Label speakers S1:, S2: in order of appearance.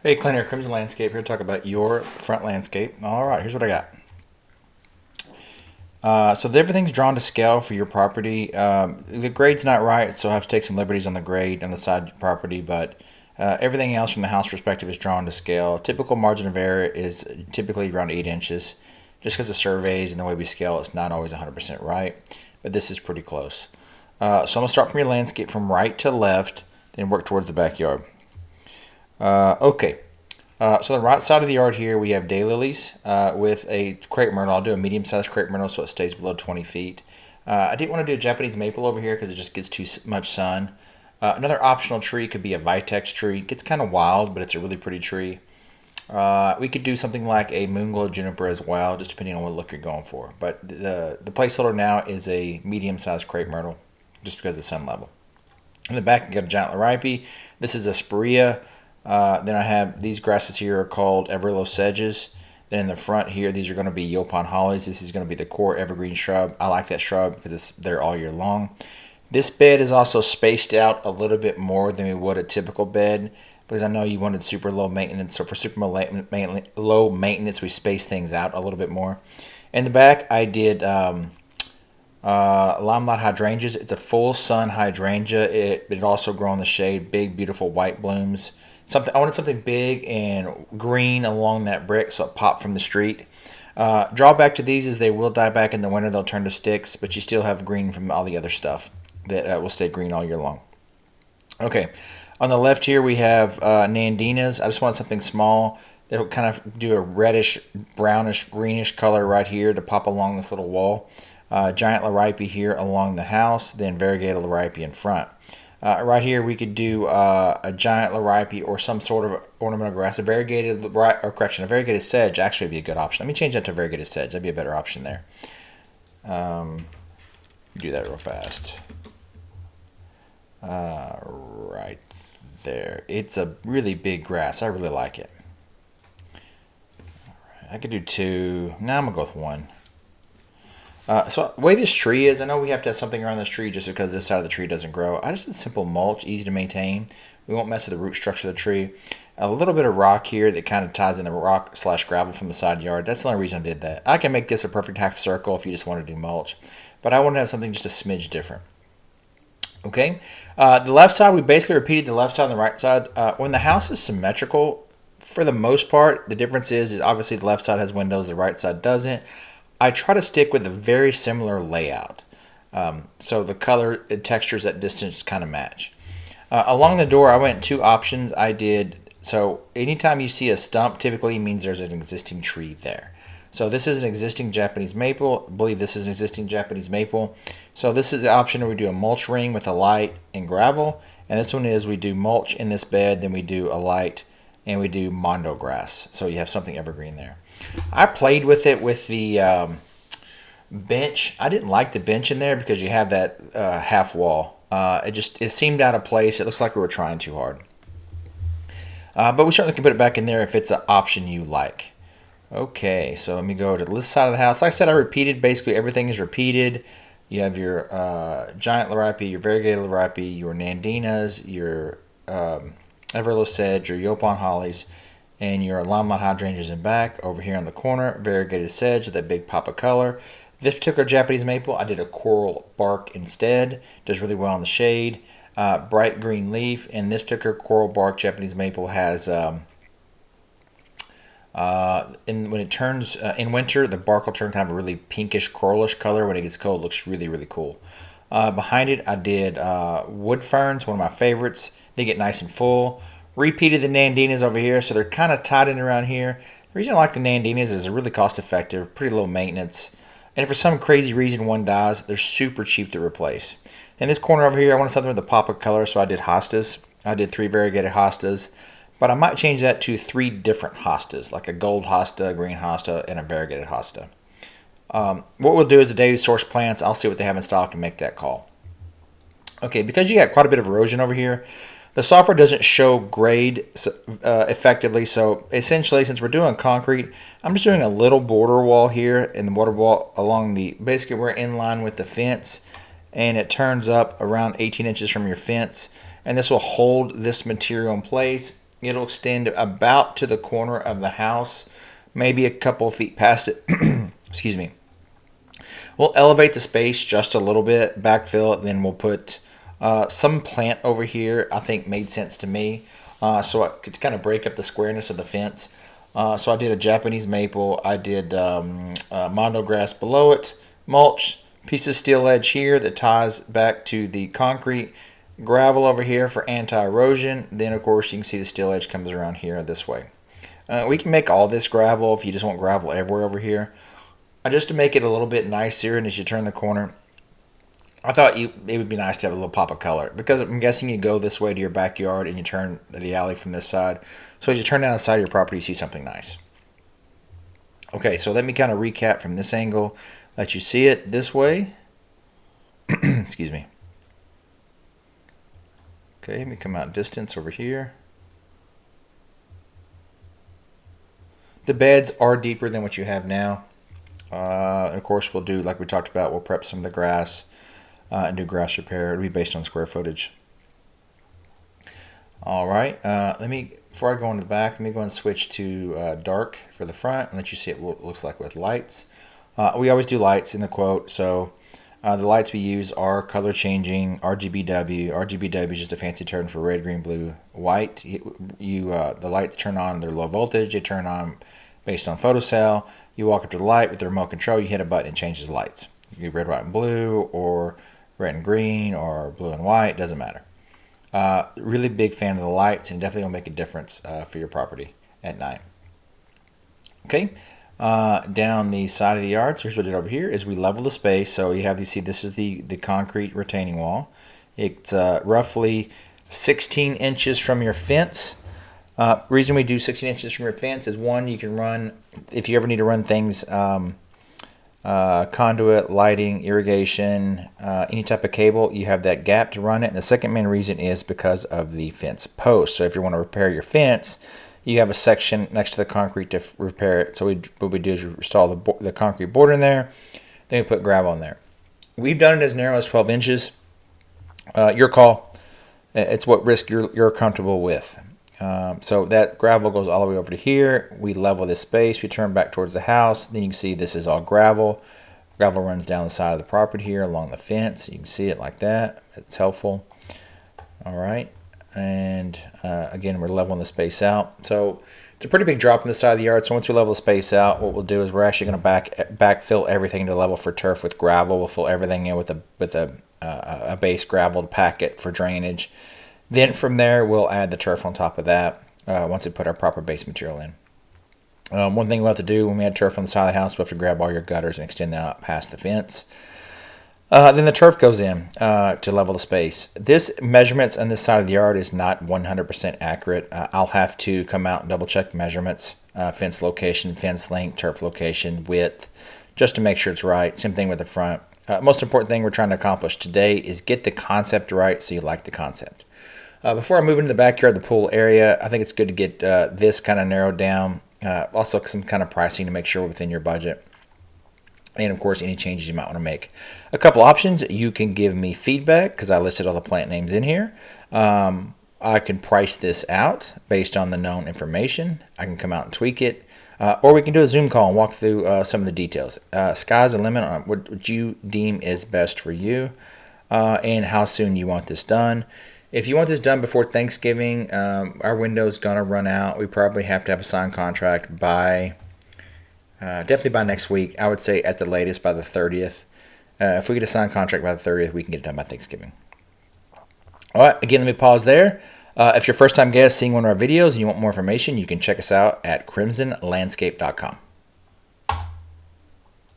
S1: Hey, Clint here, Crimson Landscape here to talk about your front landscape. All right, here's what I got. So everything's drawn to scale for your property. The grade's not right, so I have to take some liberties on the grade on the side of your property, but everything else from the house perspective is drawn to scale. Typical margin of error is typically around 8 inches. Just because the surveys and the way we scale, it's not always 100% right, but this is pretty close. So I'm going to start from your landscape from right to left, then work towards the backyard. Okay. So the right side of the yard here, we have daylilies with a crepe myrtle. I'll do a medium-sized crepe myrtle so it stays below 20 feet. I didn't want to do a Japanese maple over here because it just gets too much sun. Another optional tree could be a vitex tree. It gets kind of wild, but it's a really pretty tree. We could do something like a moonglow juniper as well, just depending on what look you're going for. But the placeholder now is a medium-sized crepe myrtle, just because of the sun level. In the back, you got a giant liripe. This is a spirea. Then I have these grasses here are called everlow sedges. Then in the front here, these are going to be yopon hollies. This is going to be the core evergreen shrub. I like that shrub because it's there all year long. This bed is also spaced out a little bit more than we would a typical bed because I know you wanted super low maintenance. So for super low maintenance, we space things out a little bit more. In the back, I did limelight hydrangeas. It's a full sun hydrangea. It also grow in the shade. Big, beautiful white blooms. Something I wanted something big and green along that brick, so it popped from the street. Drawback to these is they will die back in the winter. They'll turn to sticks, but you still have green from all the other stuff that will stay green all year long. Okay, on the left here we have nandinas. I just want something small that'll kind of do a reddish, brownish, greenish color right here to pop along this little wall. Giant liripe here along the house, then variegated liripe in front. Right here we could do a giant liripe or some sort of ornamental grass. A variegated sedge actually would be a good option. Let me change that to variegated sedge. That'd be a better option there. Do that real fast. Right there. It's a really big grass. I really like it. I could do two. Now I'm going to go with one. So the way this tree is, I know we have to have something around this tree just because this side of the tree doesn't grow. I just did simple mulch, easy to maintain. We won't mess with the root structure of the tree. A little bit of rock here that kind of ties in the rock slash gravel from the side yard. That's the only reason I did that. I can make this a perfect half circle if you just want to do mulch. But I want to have something just a smidge different. Okay. The left side, we basically repeated the left side and the right side. When the house is symmetrical, for the most part, the difference is obviously the left side has windows, the right side doesn't. I try to stick with a very similar layout. So the color and textures at distance kind of match. Along the door, I went two options. So anytime you see a stump, typically means there's an existing tree there. So this is an existing Japanese maple. I believe this is an existing Japanese maple. So this is the option where we do a mulch ring with a light and gravel. And this one is we do mulch in this bed, then we do a light, and we do mondo grass. So you have something evergreen there. I played with it with the bench. I didn't like the bench in there because you have that half wall. It seemed out of place. It looks like we were trying too hard. But we certainly can put it back in there if it's an option you like. Okay, so let me go to this side of the house. Like I said, I repeated. Basically, everything is repeated. You have your giant liripe, your variegated liripe, your nandinas, your everlow sedge, your yopon hollies, and your limelight hydrangeas in back. Over here in the corner, variegated sedge, that big pop of color. This particular Japanese maple, I did a coral bark instead. Does really well in the shade. Bright green leaf, and this particular coral bark Japanese maple has when it turns in winter, the bark will turn kind of a really pinkish coralish color. When it gets cold, it looks really, really cool. Behind it, I did wood ferns, one of my favorites. They get nice and full. Repeated the nandinas over here, so they're kind of tied in around here. The reason I like the nandinas is they're really cost effective, pretty low maintenance. And if for some crazy reason one dies, they're super cheap to replace. In this corner over here, I wanted something with a pop of color, so I did hostas. I did 3 variegated hostas. But I might change that to 3 different hostas, like a gold hosta, a green hosta, and a variegated hosta. What we'll do is the day we source plants, I'll see what they have in stock and make that call. Okay, because you got quite a bit of erosion over here, the software doesn't show grade effectively. So essentially, since we're doing concrete, I'm just doing a little border wall here in the border wall along basically we're in line with the fence, and it turns up around 18 inches from your fence. And this will hold this material in place. It'll extend about to the corner of the house, maybe a couple of feet past it. Excuse me. We'll elevate the space just a little bit, backfill it, then we'll put some plant over here. I think made sense to me, so I could kind of break up the squareness of the fence. So I did a Japanese maple. I did mondo grass below it, mulch, piece of steel edge here that ties back to the concrete, gravel over here for anti-erosion. Then of course you can see the steel edge comes around here this way. We can make all this gravel if you just want gravel everywhere over here. Just to make it a little bit nicer, and as you turn the corner, I thought it would be nice to have a little pop of color, because I'm guessing you go this way to your backyard and you turn the alley from this side. So as you turn down the side of your property, you see something nice. Okay, so let me kind of recap from this angle, let you see it this way. Excuse me. Okay, let me come out distance over here. The beds are deeper than what you have now. And of course, we'll do, like we talked about, we'll prep some of the grass and do grass repair. It'll be based on square footage. All right, before I go in the back, let me go and switch to dark for the front and let you see what it looks like with lights. We always do lights in the quote, so the lights we use are color changing, RGBW. RGBW is just a fancy term for red, green, blue, white. The lights turn on, they're low voltage, they turn on based on photocell. You walk up to the light with the remote control, you hit a button, it changes the lights. You get red, white, and blue, or red and green, or blue and white, doesn't matter. Really big fan of the lights, and definitely will make a difference for your property at night. Okay, down the side of the yard, so here's what I did over here, is we level the space. So you see this is the concrete retaining wall. It's roughly 16 inches from your fence. Reason we do 16 inches from your fence is, one, you can run, if you ever need to run things, conduit, lighting, irrigation, any type of cable, you have that gap to run it. And the second main reason is because of the fence post. So if you want to repair your fence, you have a section next to the concrete to repair it. So what we do is we install the concrete border in there, then we put gravel in there. We've done it as narrow as 12 inches. Your call. It's what risk you're comfortable with. So that gravel goes all the way over to here. We level this space. We turn back towards the house. Then you can see this is all gravel. Gravel runs down the side of the property here along the fence. You can see it like that. It's helpful. All right. And again, we're leveling the space out. So it's a pretty big drop on the side of the yard. So once we level the space out, what we'll do is we're actually going to backfill everything to level for turf with gravel. We'll fill everything in with a base gravel to pack it for drainage. Then from there, we'll add the turf on top of that once we put our proper base material in. One thing we'll have to do when we add turf on the side of the house, we'll have to grab all your gutters and extend them out past the fence. Then the turf goes in to level the space. This measurements on this side of the yard is not 100% accurate. I'll have to come out and double check measurements, fence location, fence length, turf location, width, just to make sure it's right. Same thing with the front. Most important thing we're trying to accomplish today is get the concept right so you like the concept. Before I move into the backyard, the pool area, I think it's good to get this kind of narrowed down. Also some kind of pricing to make sure we're within your budget. And of course, any changes you might want to make. A couple options. You can give me feedback because I listed all the plant names in here. I can price this out based on the known information. I can come out and tweak it. Or we can do a Zoom call and walk through some of the details. Sky's the limit on what you deem is best for you and how soon you want this done. If you want this done before Thanksgiving, our window's going to run out. We probably have to have a signed contract by, definitely by next week. I would say at the latest by the 30th. If we get a signed contract by the 30th, we can get it done by Thanksgiving. All right, again, let me pause there. If you're a first-time guest seeing one of our videos and you want more information, you can check us out at crimsonlandscape.com.